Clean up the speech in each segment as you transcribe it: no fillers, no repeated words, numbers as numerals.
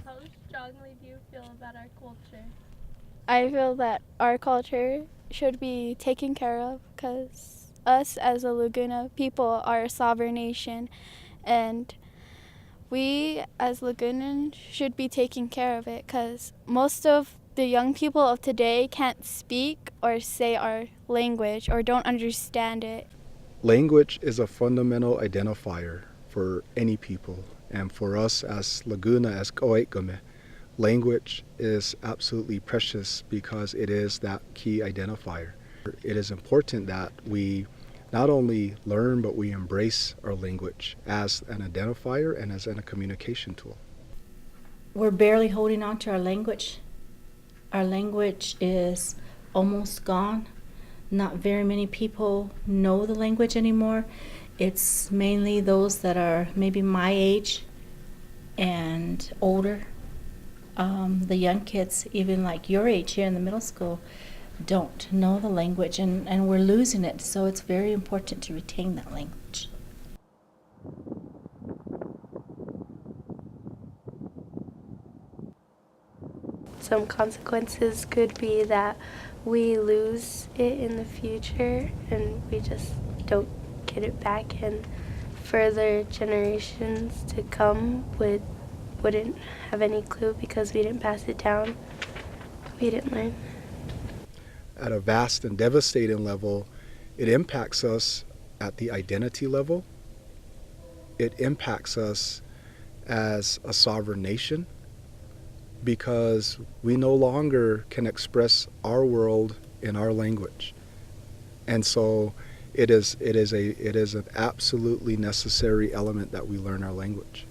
How strongly do you feel about our culture? I feel that our culture should be taken care of because us as a Laguna people are a sovereign nation, and we as Lagunans should be taking care of it because most of the young people of today can't speak or say our language or don't understand it. Language is a fundamental identifier for any people, and for us as Laguna, as Ko'eikame, language is absolutely precious because it is that key identifier. It is important that we not only learn but we embrace our language as an identifier and as a communication tool. We're barely holding on to our language. Our language is almost gone. Not very many people know the language anymore. It's mainly those that are maybe my age and older. The young kids, even like your age here in the middle school, don't know the language, and we're losing it. So it's very important to retain that language. Some consequences could be that we lose it in the future and we just don't get it back, and further generations to come wouldn't have any clue because we didn't pass it down. We didn't learn. At a vast and devastating level, it impacts us at the identity level. It impacts us as a sovereign nation because we no longer can express our world in our language. And so it is an absolutely necessary element that we learn our language.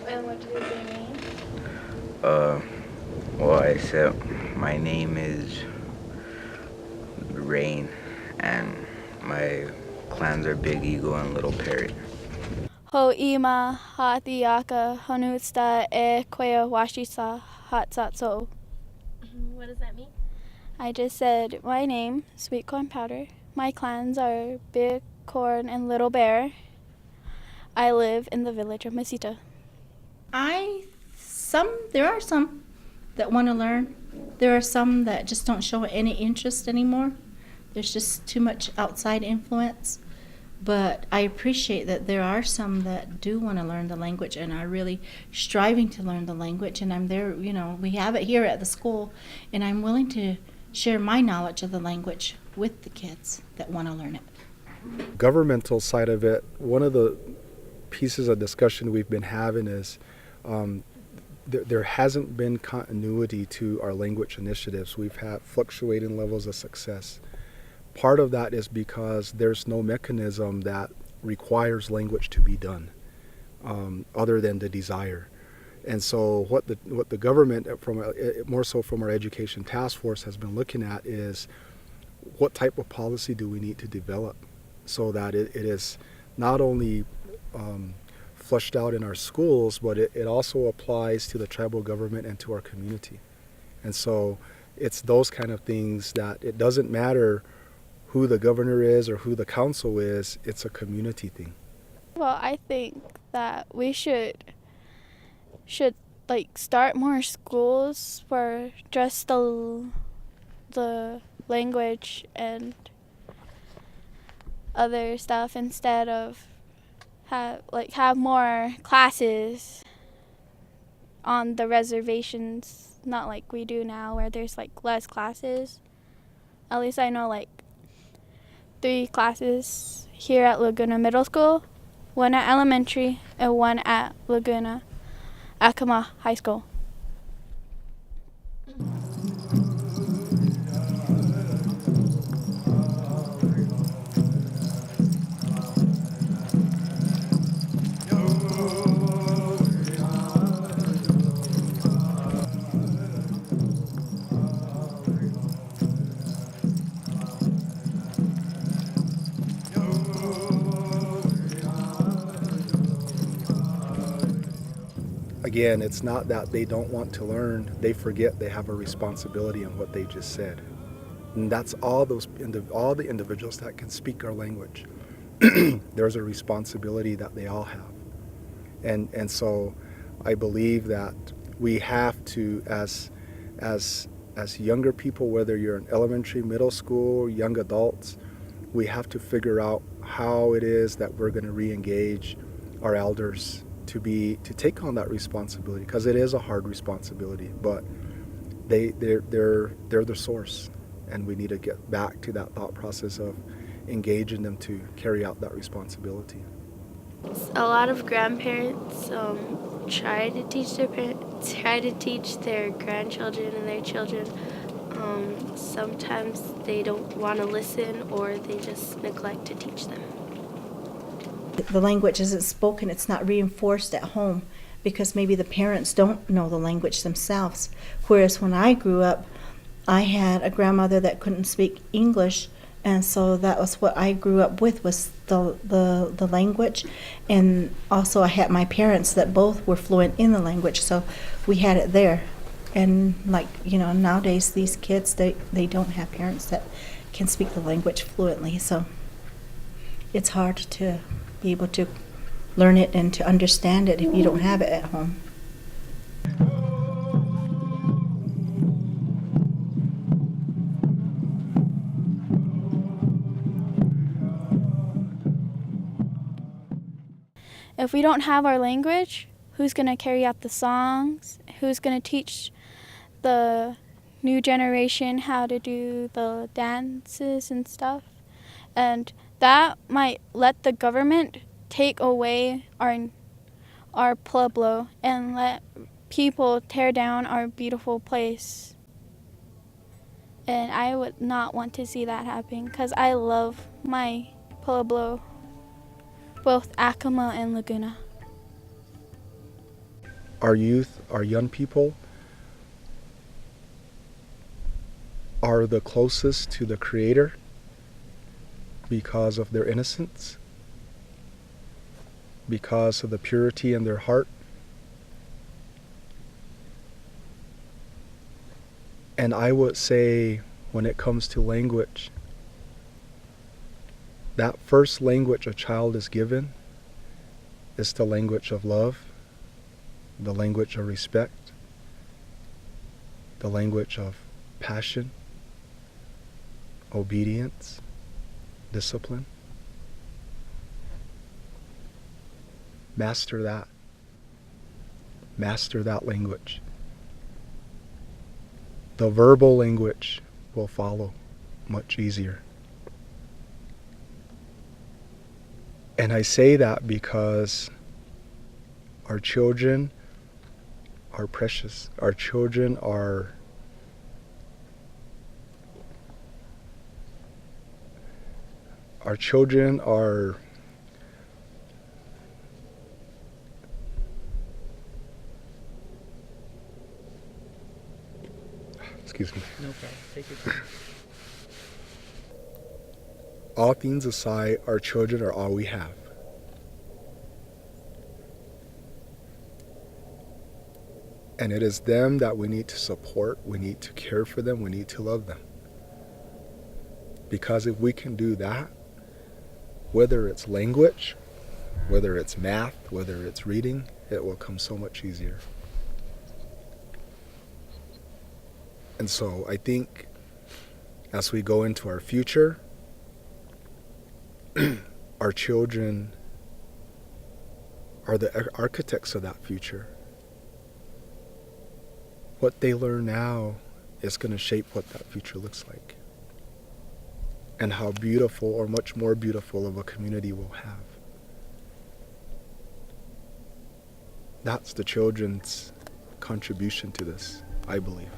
And what do they mean? Well, I said my name is Rain, and my clans are Big Eagle and Little Parrot. Ho'ima ha'tiaka honutsta e kwea washisa hatsatso. What does that mean? I just said my name, Sweet Corn Powder. My clans are Big Corn and Little Bear. I live in the village of Mesita. There are some that want to learn. There are some that just don't show any interest anymore. There's just too much outside influence. But I appreciate that there are some that do want to learn the language and are really striving to learn the language. And I'm there, we have it here at the school, and I'm willing to share my knowledge of the language with the kids that want to learn it. Governmental side of it, one of the pieces of discussion we've been having is there hasn't been continuity to our language initiatives. We've had fluctuating levels of success. Part of that is because there's no mechanism that requires language to be done other than the desire. And so what the government, more so from our education task force, has been looking at is what type of policy do we need to develop so that it is not only flushed out in our schools, but it also applies to the tribal government and to our community. And so it's those kind of things that it doesn't matter who the governor is or who the council is, it's a community thing. Well, I think that we should like start more schools for just the language and other stuff instead of have more classes on the reservations, not like we do now where there's like less classes. At least I know like 3 classes here at Laguna Middle School, 1 at elementary, and 1 at Laguna Acoma High School. Again, it's not that they don't want to learn, they forget they have a responsibility in what they just said. And that's all the individuals that can speak our language. There's a responsibility that they all have. And so I believe that we have to, as younger people, whether you're in elementary, middle school, young adults, we have to figure out how it is that we're going to re-engage our elders to take on that responsibility, because it is a hard responsibility, but they're the source, and we need to get back to that thought process of engaging them to carry out that responsibility. A lot of grandparents try to teach their grandchildren and their children. Sometimes they don't want to listen, or they just neglect to teach them. The language isn't spoken, it's not reinforced at home because maybe the parents don't know the language themselves. Whereas when I grew up, I had a grandmother that couldn't speak English, and so that was what I grew up with, was the language. And also I had my parents that both were fluent in the language, so we had it there. And nowadays these kids, they don't have parents that can speak the language fluently, so it's hard to be able to learn it and to understand it if you don't have it at home. If we don't have our language, who's going to carry out the songs? Who's going to teach the new generation how to do the dances and stuff? And that might let the government take away our pueblo and let people tear down our beautiful place. And I would not want to see that happen, because I love my pueblo, both Acoma and Laguna. Our youth, our young people, are the closest to the Creator because of their innocence, because of the purity in their heart. And I would say, when it comes to language, that first language a child is given is the language of love, the language of respect, the language of passion, obedience, discipline. Master that. Master that language. The verbal language will follow much easier. And I say that because our children are precious. Our children are excuse me. No problem. Take your time. All things aside, our children are all we have. And it is them that we need to support, we need to care for them, we need to love them. Because if we can do that, whether it's language, whether it's math, whether it's reading, it will come so much easier. And so I think as we go into our future, our children are the architects of that future. What they learn now is going to shape what that future looks like, and how beautiful, or much more beautiful, of a community we'll have. That's the children's contribution to this, I believe.